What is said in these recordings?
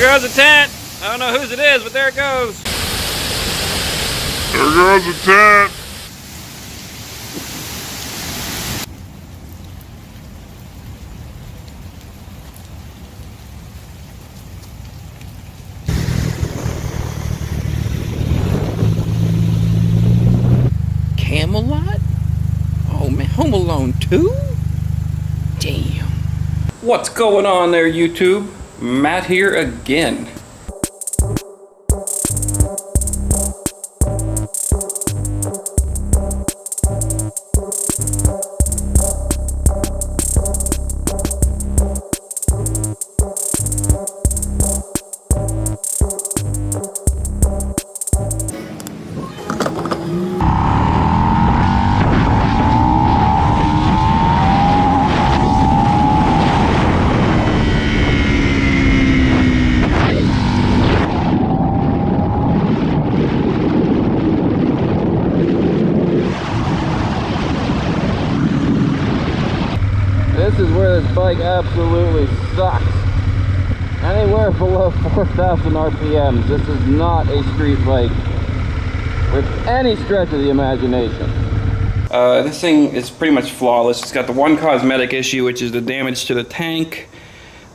goes the tent. I don't know whose it is, but there it goes. There goes the tent. Camelot? Oh man, Home Alone 2? Damn. What's going on there, YouTube? Matt here again. This is where this bike absolutely sucks. Anywhere below 4,000 RPMs, this is not a street bike with any stretch of the imagination. This thing is pretty much flawless. It's got the one cosmetic issue, which is the damage to the tank,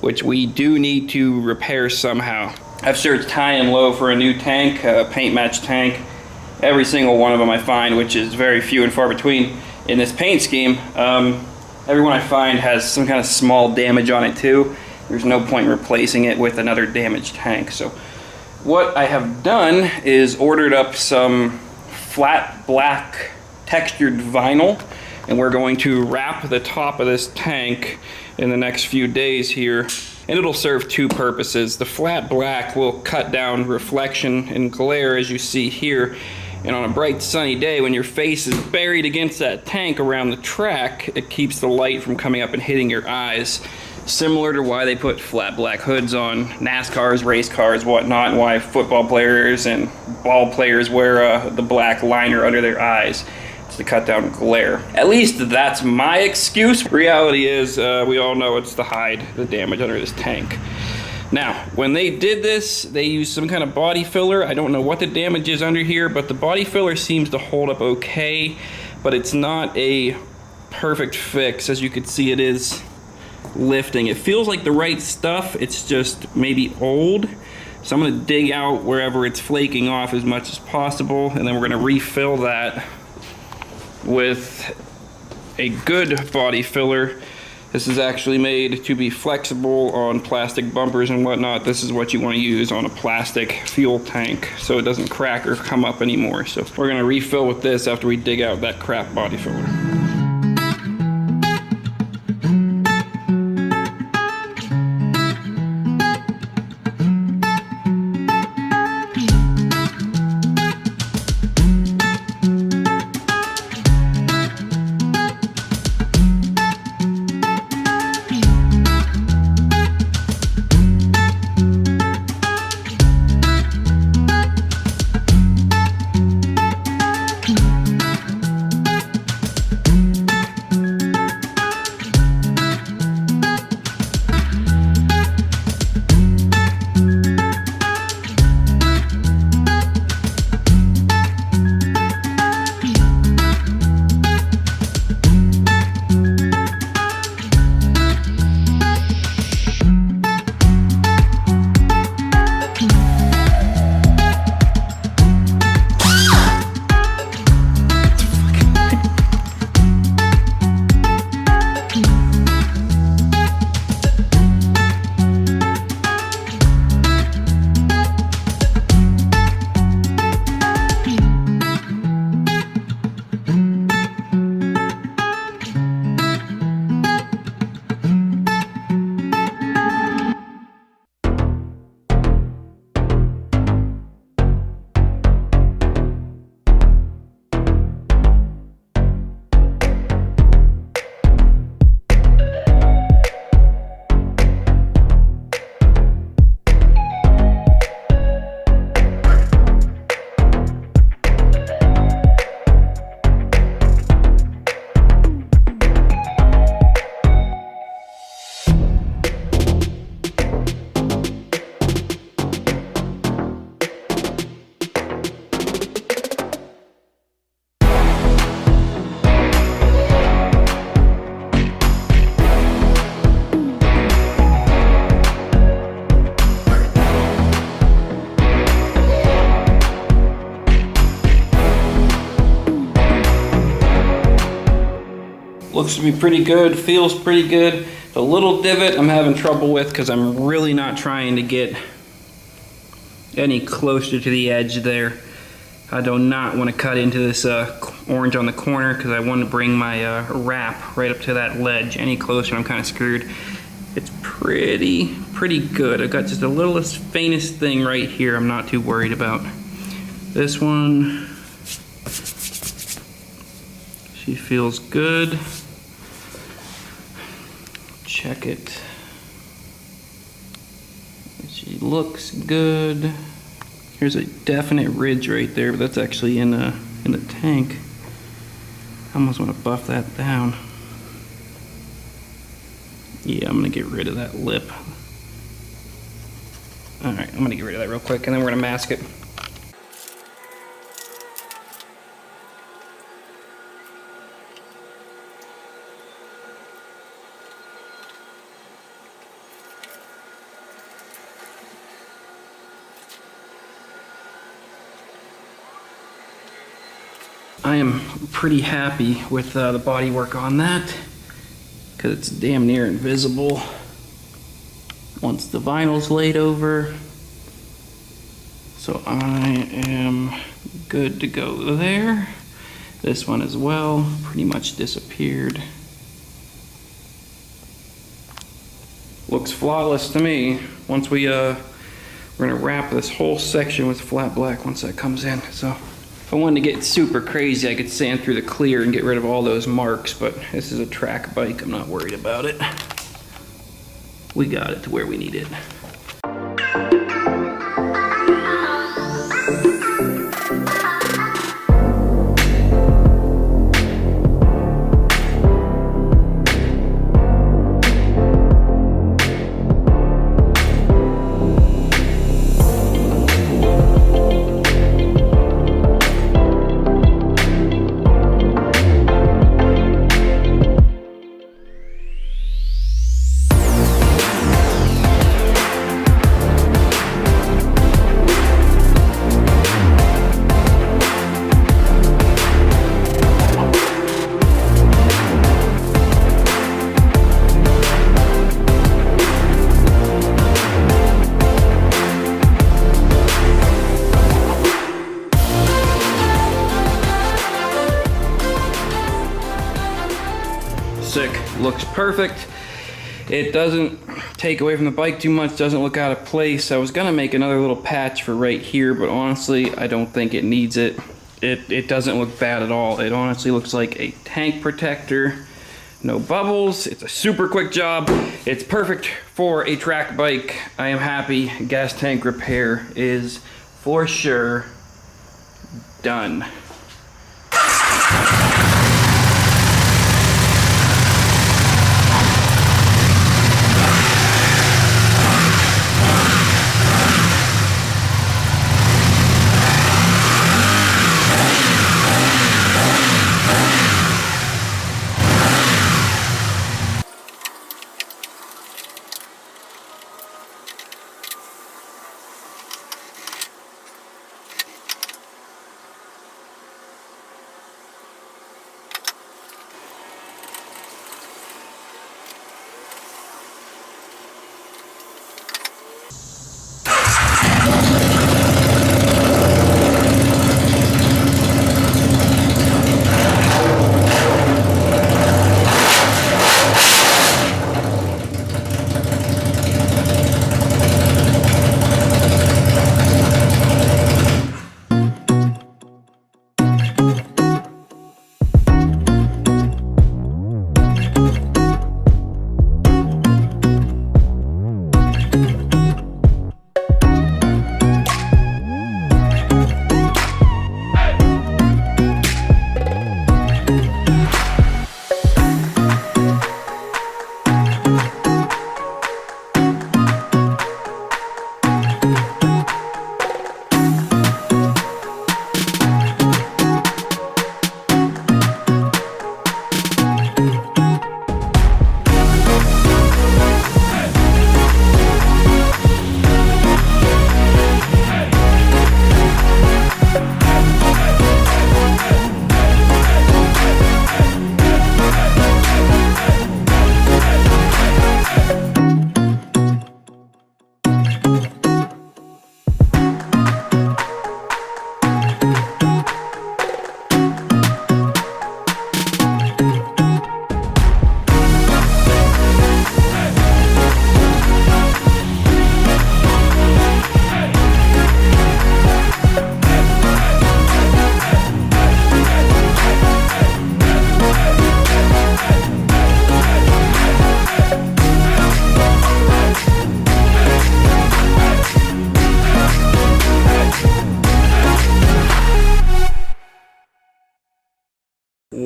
which we do need to repair somehow. I've searched high and low for a new tank, a paint match tank. Every single one of them I find, which is very few and far between in this paint scheme. Everyone I find has some kind of small damage on it too. There's no point in replacing it with another damaged tank. So what I have done is ordered up some flat black textured vinyl, and we're going to wrap the top of this tank in the next few days here, and it'll serve two purposes. The flat black will cut down reflection and glare, as you see here. And on a bright sunny day, when your face is buried against that tank around the track, it keeps the light from coming up and hitting your eyes. Similar to why they put flat black hoods on NASCARs, race cars, whatnot, and why football players and ball players wear the black liner under their eyes. It's to cut down glare. At least that's my excuse. Reality is, we all know it's to hide the damage under this tank. Now, when they did this, they used some kind of body filler. I don't know what the damage is under here, but the body filler seems to hold up okay, but it's not a perfect fix. As you can see, it is lifting. It feels like the right stuff, it's just maybe old. So I'm gonna dig out wherever it's flaking off as much as possible, and then we're gonna refill that with a good body filler. This is actually made to be flexible on plastic bumpers and whatnot. This is what you want to use on a plastic fuel tank so it doesn't crack or come up anymore. So we're going to refill with this after we dig out that crap body filler. looks to be pretty good, feels pretty good. The little divot I'm having trouble with because I'm really not trying to get any closer to the edge there. I do not want to cut into this orange on the corner because I want to bring my wrap right up to that ledge. Any closer, I'm kind of screwed. It's pretty good. I've got just the littlest, faintest thing right here I'm not too worried about. This one, she feels good. Check it. She looks good. Here's a definite ridge right there, but that's actually in the tank. I almost want to buff that down. Yeah, I'm gonna get rid of that lip. All right, I'm gonna get rid of that real quick, and then we're gonna mask it. I am pretty happy with the body work on that because it's damn near invisible once the vinyl's laid over. So I am good to go there. This one as well, pretty much disappeared. Looks flawless to me. Once we're gonna wrap this whole section with flat black once that comes in. So if I wanted to get super crazy, I could sand through the clear and get rid of all those marks, but this is a track bike, I'm not worried about it. We got it to where we need it. Sick, looks perfect. It doesn't take away from the bike too much, doesn't look out of place. I was gonna make another little patch for right here, but honestly, I don't think it needs it. It doesn't look bad at all. It honestly looks like a tank protector. No bubbles, it's a super quick job. It's perfect for a track bike. I am happy. Gas tank repair is for sure done.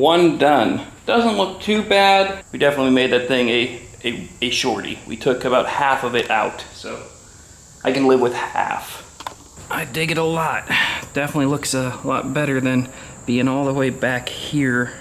one done. Doesn't look too bad. We definitely made that thing a shorty. We took about half of it out, so I can live with half. I dig it a lot. Definitely looks a lot better than being all the way back here.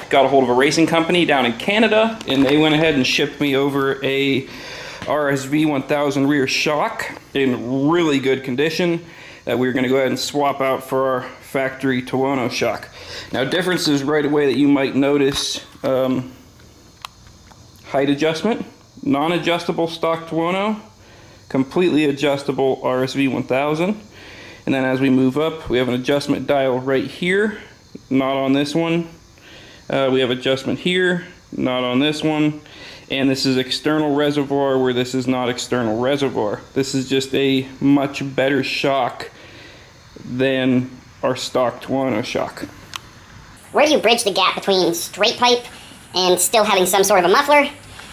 Got a hold of a racing company down in Canada, and they went ahead and shipped me over a RSV 1000 rear shock in really good condition that we're going to go ahead and swap out for our factory Tuono shock. Now, differences right away that you might notice: height adjustment, non-adjustable stock Tuono, completely adjustable RSV 1000, and then as we move up, we have an adjustment dial right here, not on this one. We have adjustment here, not on this one, and this is external reservoir where this is not external reservoir. This is just a much better shock than our stock Tuono shock. Where do you bridge the gap between straight pipe and still having some sort of a muffler?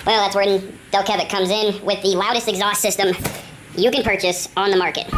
Well, that's where Delkevic comes in with the loudest exhaust system you can purchase on the market.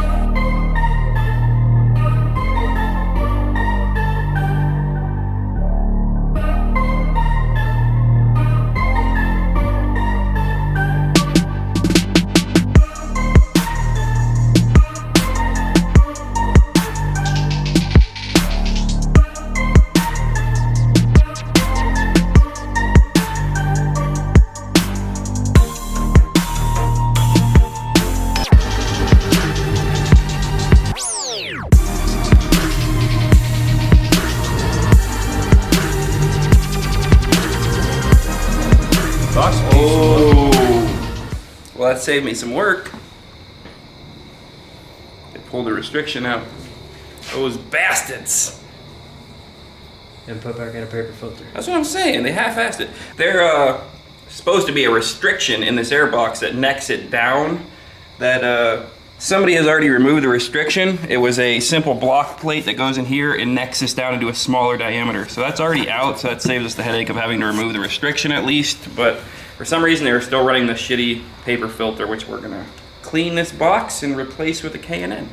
Well, that saved me some work. They pulled the restriction out. Those bastards. And put back in a paper filter. That's what I'm saying. They half-assed it. They're supposed to be a restriction in this air box that necks it down. That somebody has already removed the restriction. It was a simple block plate that goes in here and necks this down into a smaller diameter. So that's already out, so that saves us the headache of having to remove the restriction at least. But for some reason, they were still running the shitty paper filter, which we're gonna clean this box and replace with a K&N.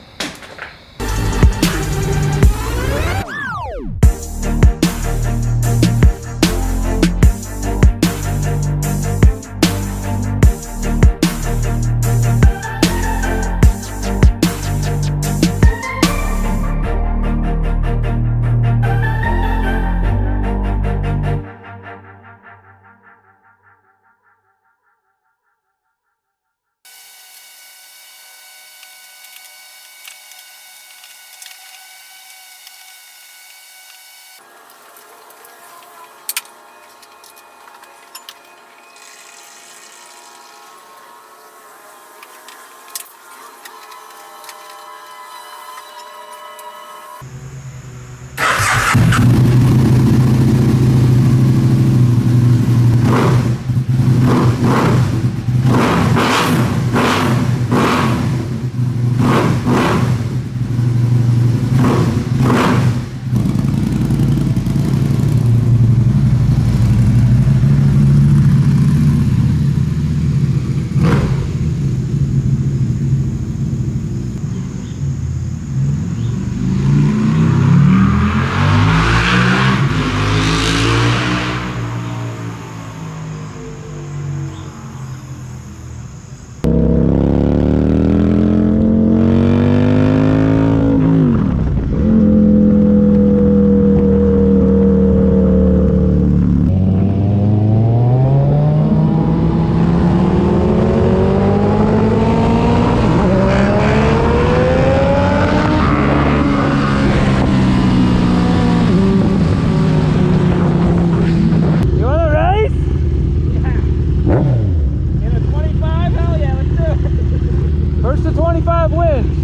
First to 25 wins.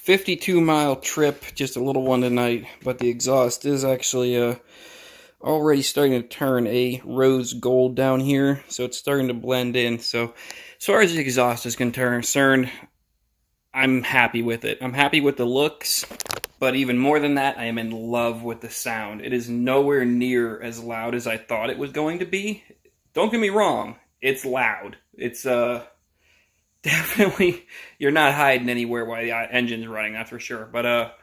$52-mile trip, just a little one tonight, but the exhaust is actually already starting to turn a rose gold down here, so it's starting to blend in. So as far as the exhaust is concerned, I'm happy with it. I'm happy with the looks, but even more than that, I am in love with the sound. It is nowhere near as loud as I thought it was going to be. Don't get me wrong, it's loud. It's definitely, you're not hiding anywhere while the engine's running, that's for sure. But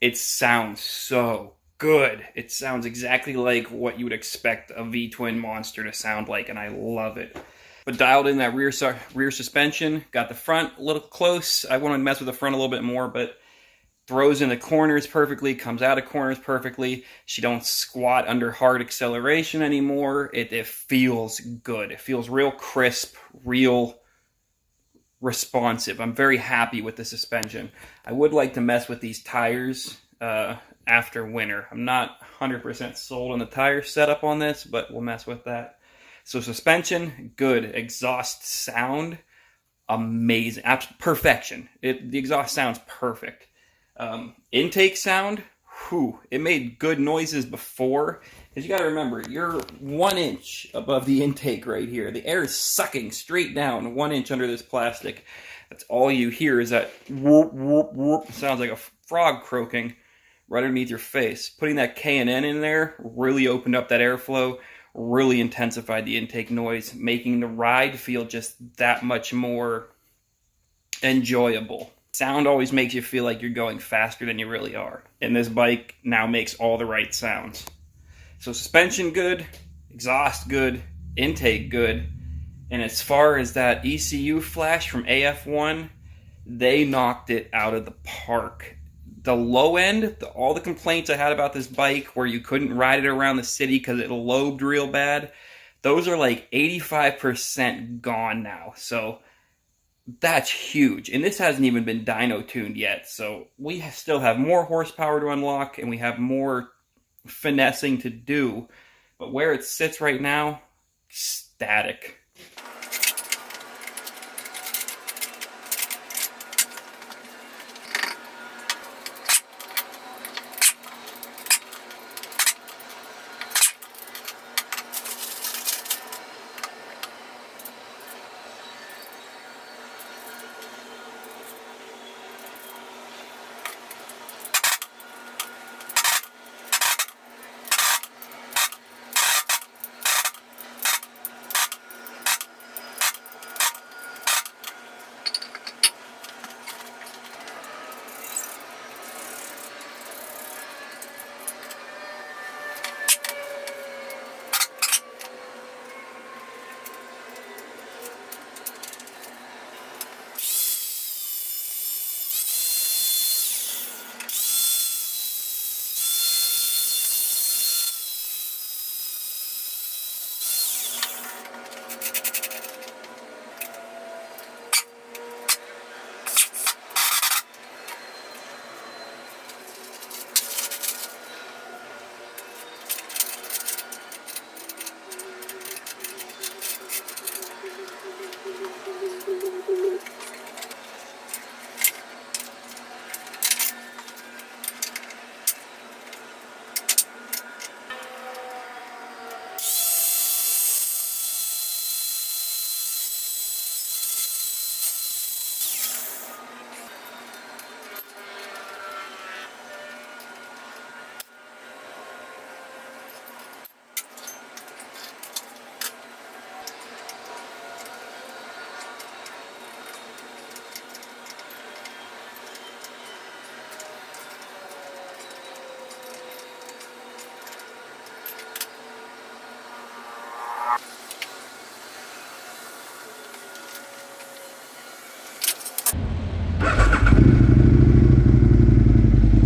it sounds so good. It sounds exactly like what you would expect a V-twin monster to sound like, and I love it. But dialed in that rear suspension, got the front a little close. I want to mess with the front a little bit more, but throws in the corners perfectly, comes out of corners perfectly. She don't squat under hard acceleration anymore. It feels good. It feels real crisp, real responsive. I'm very happy with the suspension. I would like to mess with these tires after winter. I'm not 100% sold on the tire setup on this, but we'll mess with that. So suspension, good. Exhaust sound, amazing. Perfection. The exhaust sounds perfect. Intake sound, whew, it made good noises before, is you got to remember, you're 1 inch above the intake right here. The air is sucking straight down 1 inch under this plastic. That's all you hear is that whoop, whoop, whoop. It sounds like a frog croaking right underneath your face. Putting that K&N in there really opened up that airflow, really intensified the intake noise, making the ride feel just that much more enjoyable. Sound always makes you feel like you're going faster than you really are. And this bike now makes all the right sounds. So suspension good, exhaust good, intake good. And as far as that ECU flash from AF1, they knocked it out of the park. The low end, all the complaints I had about this bike where you couldn't ride it around the city because it lobed real bad, those are like 85% gone now. So that's huge. And this hasn't even been dyno tuned yet. So we still have more horsepower to unlock and we have more finessing to do. But where it sits right now, static.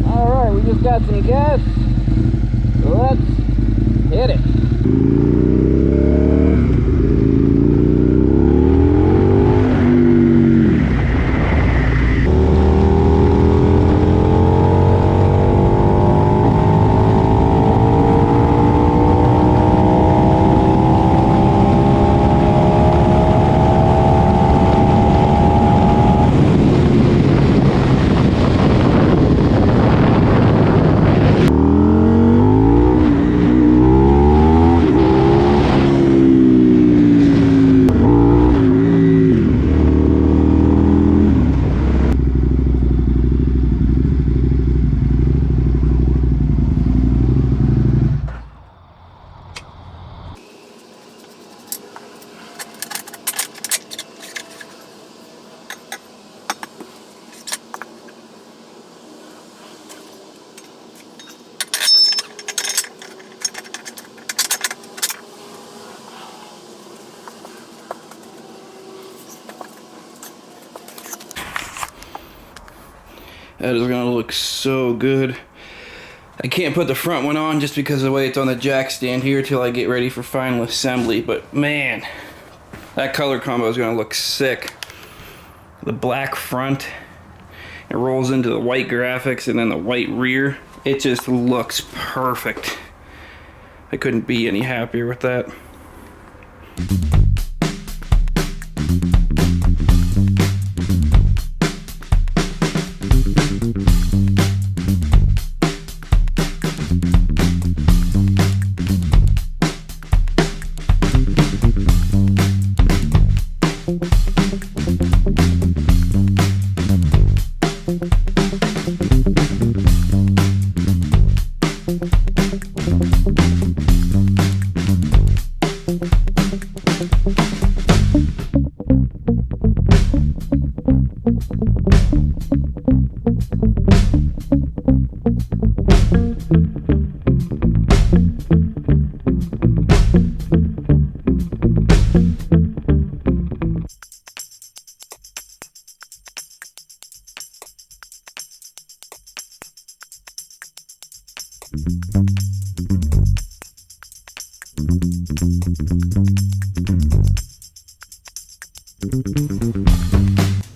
Alright, we just got some gas. Let's hit it. That is gonna look so good. I can't put the front one on just because of the way it's on the jack stand here till I get ready for final assembly, but man, that color combo is gonna look sick. The black front, it rolls into the white graphics and then the white rear. It just looks perfect. I couldn't be any happier with that.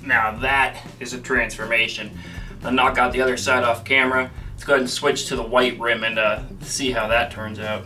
Now that is a transformation. I'll knock out the other side off camera. Let's go ahead and switch to the white rim and see how that turns out.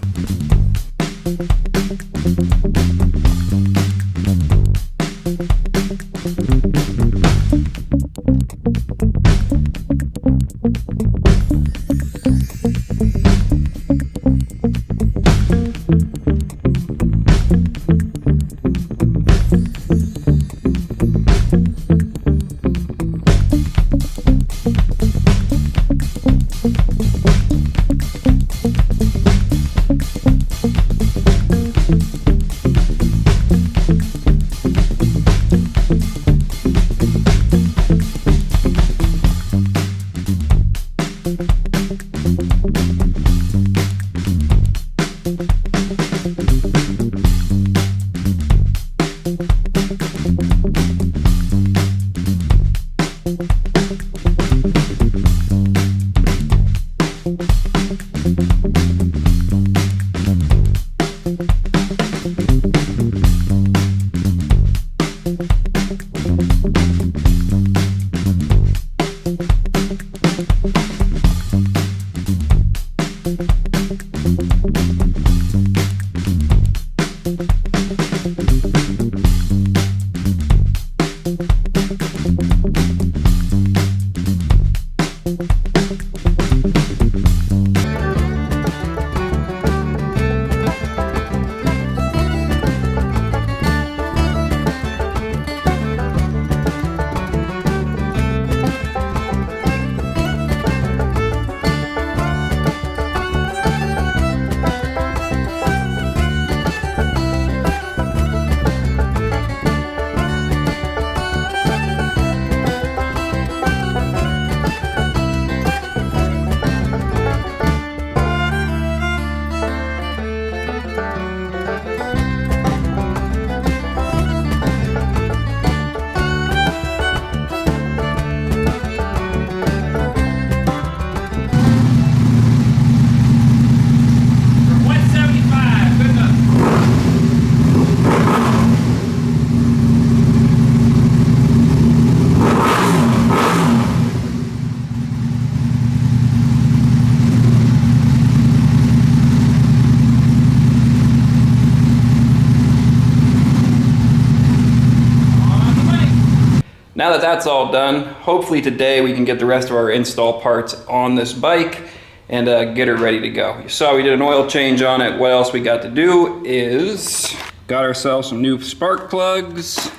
Now that that's all done, hopefully today we can get the rest of our install parts on this bike and get her ready to go. You saw we did an oil change on it. What else we got to do is got ourselves some new spark plugs.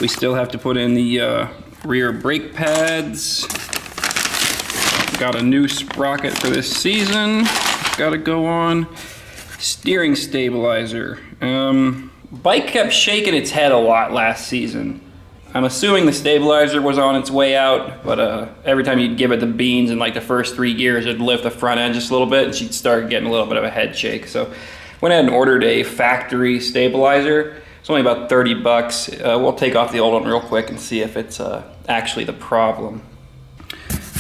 We still have to put in the rear brake pads. Got a new sprocket for this season. Got to go on. Steering stabilizer. Bike kept shaking its head a lot last season. I'm assuming the stabilizer was on its way out, but every time you'd give it the beans in like the first 3 gears, it'd lift the front end just a little bit and she'd start getting a little bit of a head shake. So went ahead and ordered a factory stabilizer. It's only about 30 bucks. We'll take off the old one real quick and see if it's actually the problem.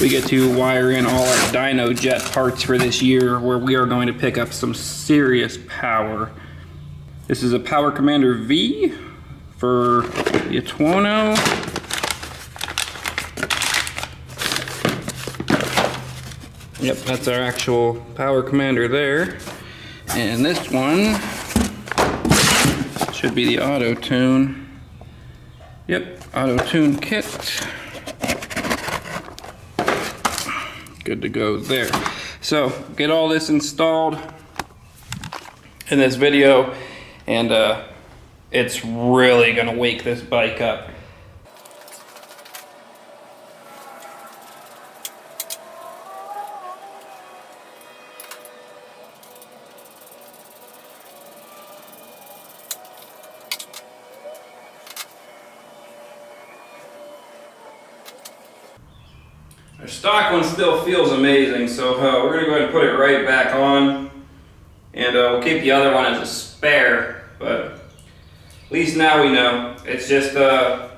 We get to wire in all our dyno jet parts for this year, where we are going to pick up some serious power. This is a Power Commander V for the Tuono. Yep, that's our actual Power Commander there. And this one should be the auto tune. Yep, auto tune kit. Good to go there. So get all this installed in this video, and it's really gonna wake this bike up. Our stock one still feels amazing, so we're gonna go ahead and put it right back on, and we'll keep the other one as a spare, but at least now we know. It's just a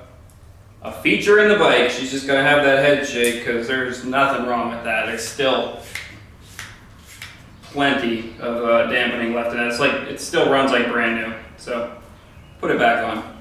feature in the bike. She's just gonna have that head shake because there's nothing wrong with that. There's still plenty of dampening left in it. It's like, it still runs like brand new. So put it back on.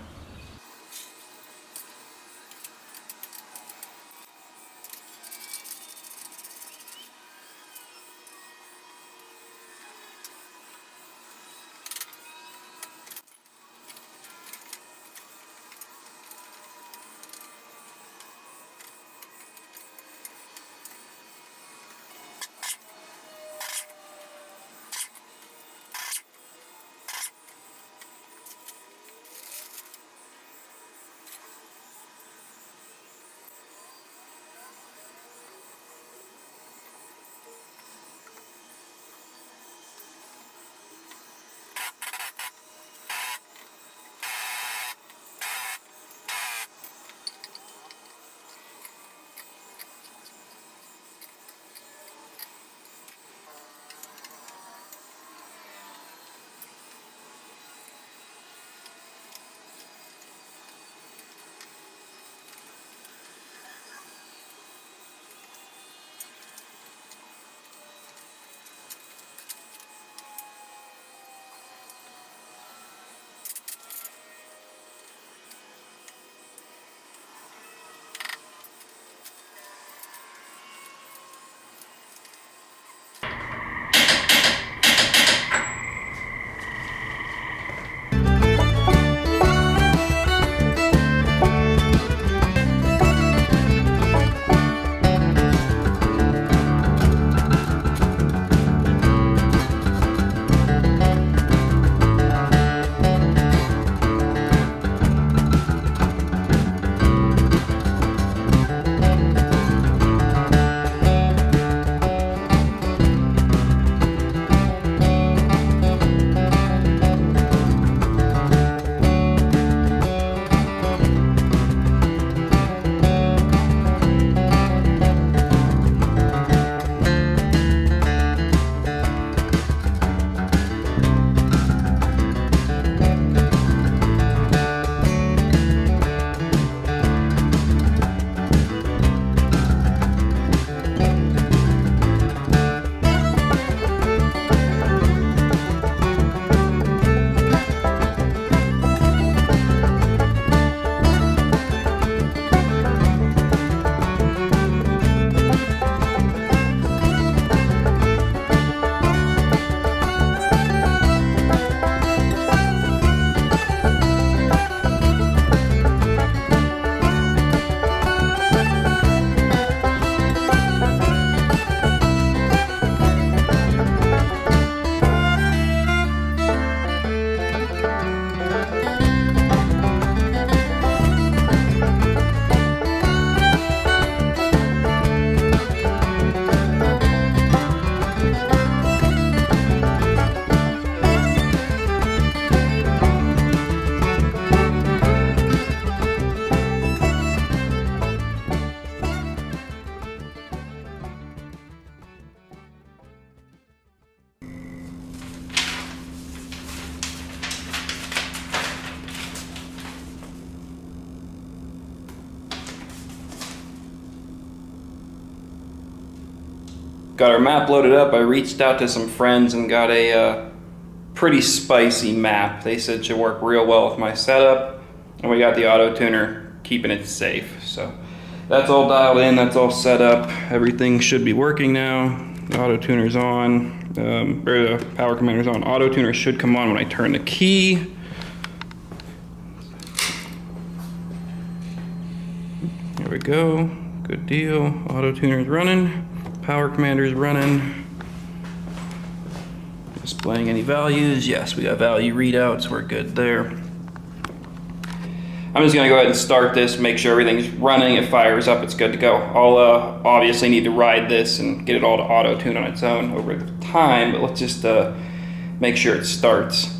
Got our map loaded up. I reached out to some friends and got a pretty spicy map. They said it should work real well with my setup. And we got the auto tuner keeping it safe. So that's all dialed in, that's all set up. Everything should be working now. The auto tuner's on, or the power commander's on. Auto tuner should come on when I turn the key. There we go, good deal. Auto tuner's running. Power commander's running. Displaying any values. Yes, we got value readouts. We're good there. I'm just gonna go ahead and start this, make sure everything's running. It fires up, it's good to go. I'll obviously need to ride this and get it all to auto tune on its own over time, but let's just make sure it starts.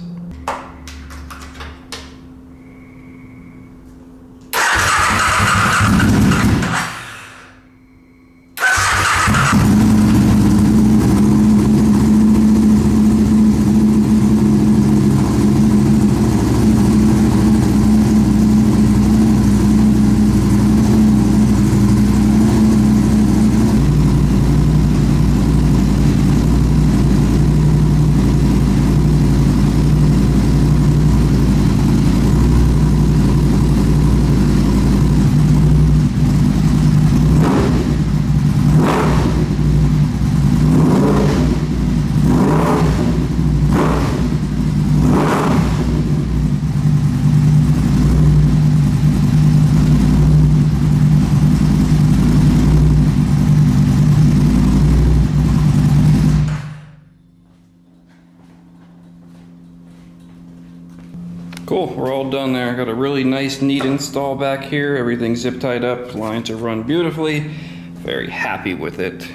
Cool, we're all done there. Got a really nice, neat install back here. Everything's zip tied up, lines are run beautifully. Very happy with it.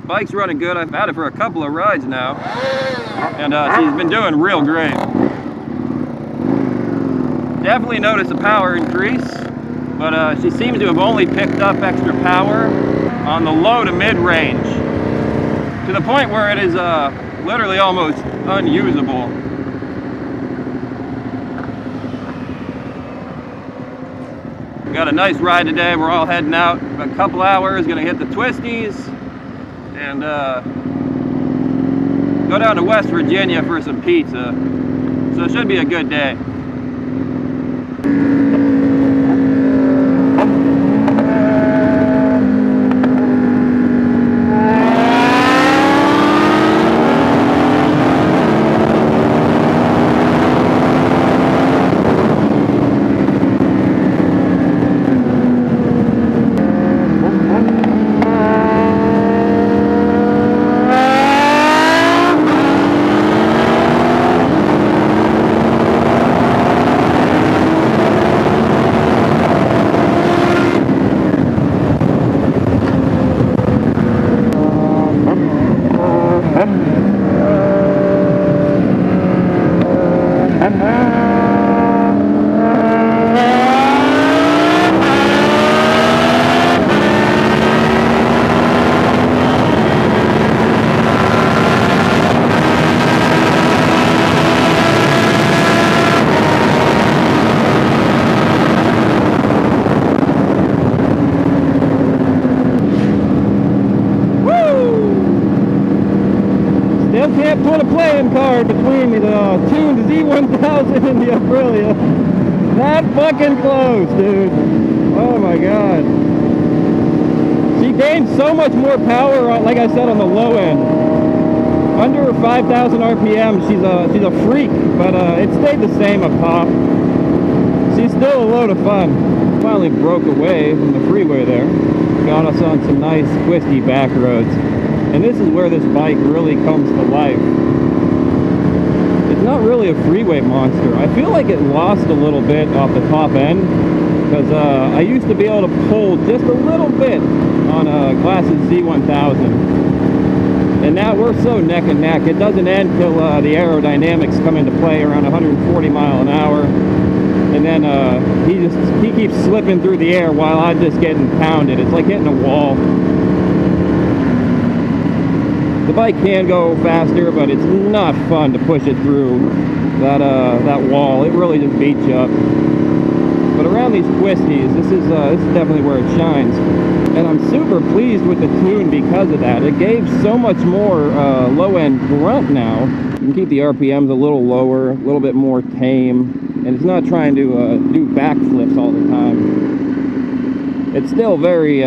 Bike's running good. I've had it for a couple of rides now, and she's been doing real great. Definitely noticed a power increase, but she seems to have only picked up extra power on the low to mid range, to the point where it is literally almost unusable. We got a nice ride today. We're all heading out in a couple hours, gonna hit the twisties and go down to West Virginia for some pizza. So it should be a good day. Can't put a playing card between me, the tuned Z1000 and the Aprilia. That fucking close, dude. Oh my god. She gained so much more power, like I said, on the low end. Under 5,000 RPM, she's a freak, but it stayed the same up top. She's still a load of fun. Finally broke away from the freeway there. Got us on some nice twisty back roads. And this is where this bike really comes to life. It's not really a freeway monster. I feel like it lost a little bit off the top end, because I used to be able to pull just a little bit on a Classic Z1000. And now we're so neck and neck. It doesn't end till the aerodynamics come into play around 140 mile an hour. And then he keeps slipping through the air while I'm just getting pounded. It's like hitting a wall. The bike can go faster, but it's not fun to push it through that wall. It really just beats you up. But around these twisties, this is definitely where it shines. And I'm super pleased with the tune because of that. It gave so much more low-end grunt now. You can keep the RPMs a little lower, a little bit more tame, and it's not trying to do backflips all the time. It's still very,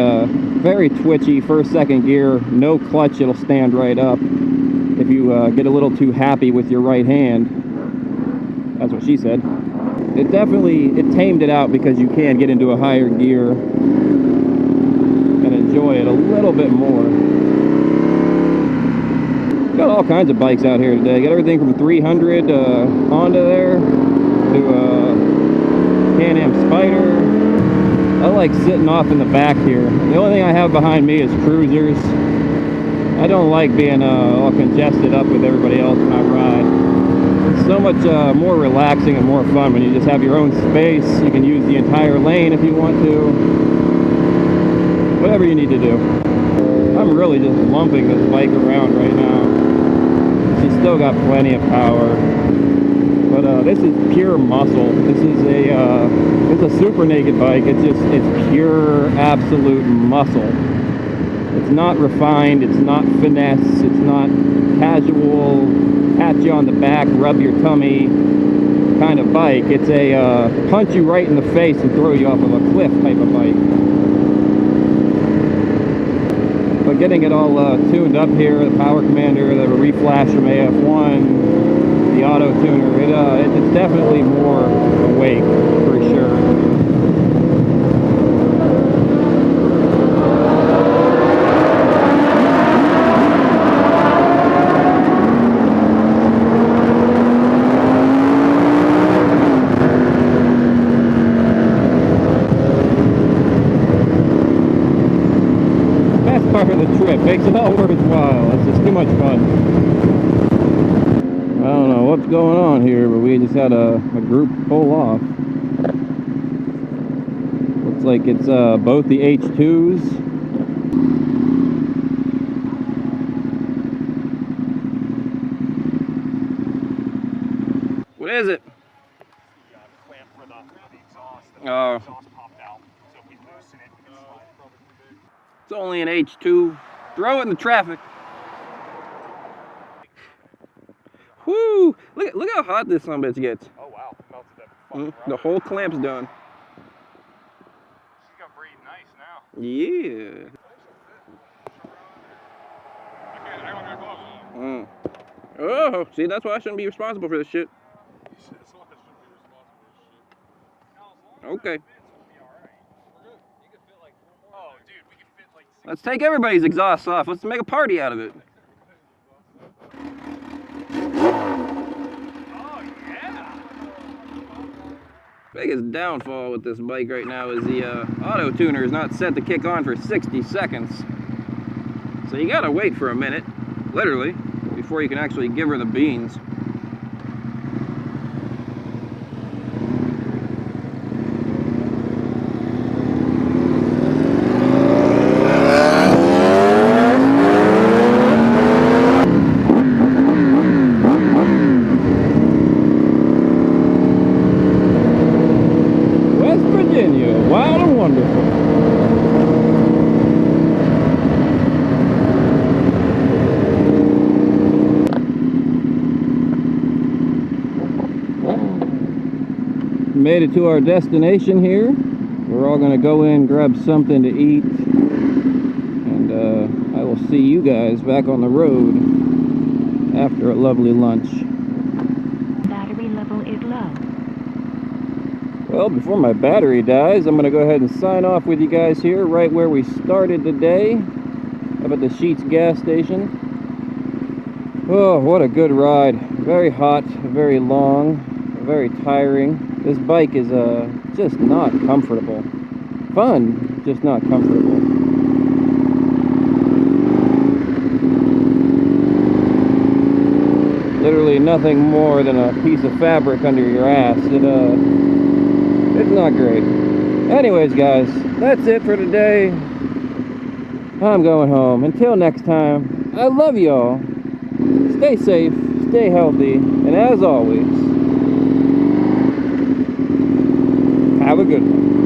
very twitchy, first, second gear, no clutch, it'll stand right up. If you get a little too happy with your right hand, that's what she said. It tamed it out because you can get into a higher gear and enjoy it a little bit more. Got all kinds of bikes out here today. Got everything from 300 Honda there to Can-Am Spider. I like sitting off in the back here. The only thing I have behind me is cruisers. I don't like being all congested up with everybody else when I ride. It's so much more relaxing and more fun when you just have your own space. You can use the entire lane if you want to. Whatever you need to do. I'm really just lumping this bike around right now. She's still got plenty of power. But this is pure muscle. This is it's a super naked bike. It's pure absolute muscle. It's not refined, it's not finesse, it's not casual, pat you on the back, rub your tummy kind of bike. It's a punch you right in the face and throw you off of a cliff type of bike. But getting it all tuned up here, the power commander, the reflash from AF1, the auto tuner, it's definitely more awake for sure. Part of the trip makes it all worthwhile. It's just too much fun. I don't know what's going on here, but we just had a group pull off. Looks like it's both the H2s. What is it? Clamp for the exhaust. Oh. Exhaust popped out. So if we loosen it, we can slide. It's only an H2. Throw it in the traffic. Whoo! Look how hot this sumbitch gets. Oh wow, melted that fucking rubber. The whole clamp's done. She's gonna breathe nice now. Yeah. I don't got gloves. Oh, see, that's why I shouldn't be responsible for this shit. Okay. Oh dude, we can fit like 6. Let's take everybody's exhaust off. Let's make a party out of it. Oh yeah. Biggest downfall with this bike right now is the auto tuner is not set to kick on for 60 seconds. So you gotta wait for a minute, literally, before you can actually give her the beans. Wild and wonderful. Made it to our destination here. We're all gonna go in, grab something to eat, and I will see you guys back on the road after a lovely lunch. Battery level is low. Well, before my battery dies, I'm going to go ahead and sign off with you guys here, right where we started today, up at the Sheetz gas station. Oh, what a good ride. Very hot, very long, very tiring. This bike is just not comfortable. Fun, just not comfortable. Literally nothing more than a piece of fabric under your ass. It's not great. Anyways, guys, that's it for today. I'm going home. Until next time, I love y'all. Stay safe, stay healthy, and as always, have a good one.